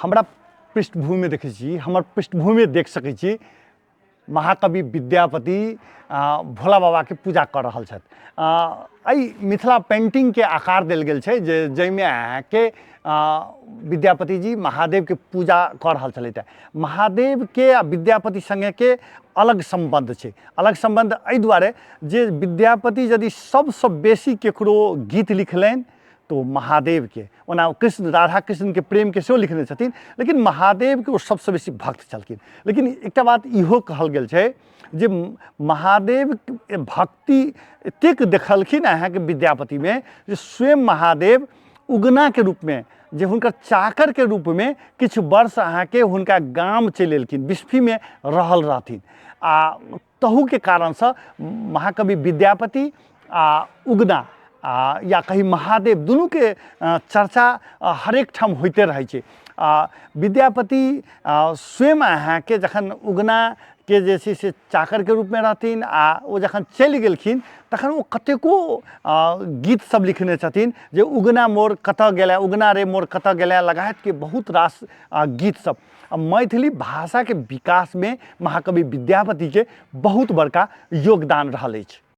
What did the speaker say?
हमरा पृष्ठभूमि देखै छी, हमर पृष्ठभूमि देख सकै छी, महाकवि विद्यापति भोला बाबा के पूजा कर रहल छथि। मिथिला पेंटिंग के आकार देल गेल छै जाहिमे अहाँके विद्यापति जी महादेव के पूजा कर रहल छलथि। महादेव के आ विद्यापति संगे के अलग संबंध छै। अलग संबंध एहि दुआरे जे विद्यापति यदि सबसँ बेसी केकरो गीत लिखलनि तो महादेव के, ओना कृष्ण राधा कृष्ण के प्रेम के सेहो लिखने छथिन, लेकिन महादेव के वो सबसे बेसी भक्त छलखिन। लेकिन एकटा बात इहो कहल गेल छै जे महादेव भक्ति एतेक देखलखिन अहाँके विद्यापति में जे स्वयं महादेव उगना के रूप में, जे हुनकर चाकर के रूप में किछु वर्ष अहाँके हुनका गाम चलि एलखिन, बिस्फी में रहल रहथिन। तहू के कारण से महाकवि विद्यापति आ उगना या कहीं महादेव दुनू के चर्चा हरेक ठाम होते रहे छै। विद्यापति स्वयं अहाँके जखन उगना के जे छै से चाकर के रूप में रहथिन ओ जखन चलि गेलखिन तखन ओ कतेको गीत सब लिखने छथिन जे उगना मोर कतऽ गेलै, उगना रे मोर कतऽ गेलै लगायत के बहुत रास गीत सब। मैथिली भाषा के विकास में महाकवि विद्यापति के बहुत बड़का योगदान रहल अछि।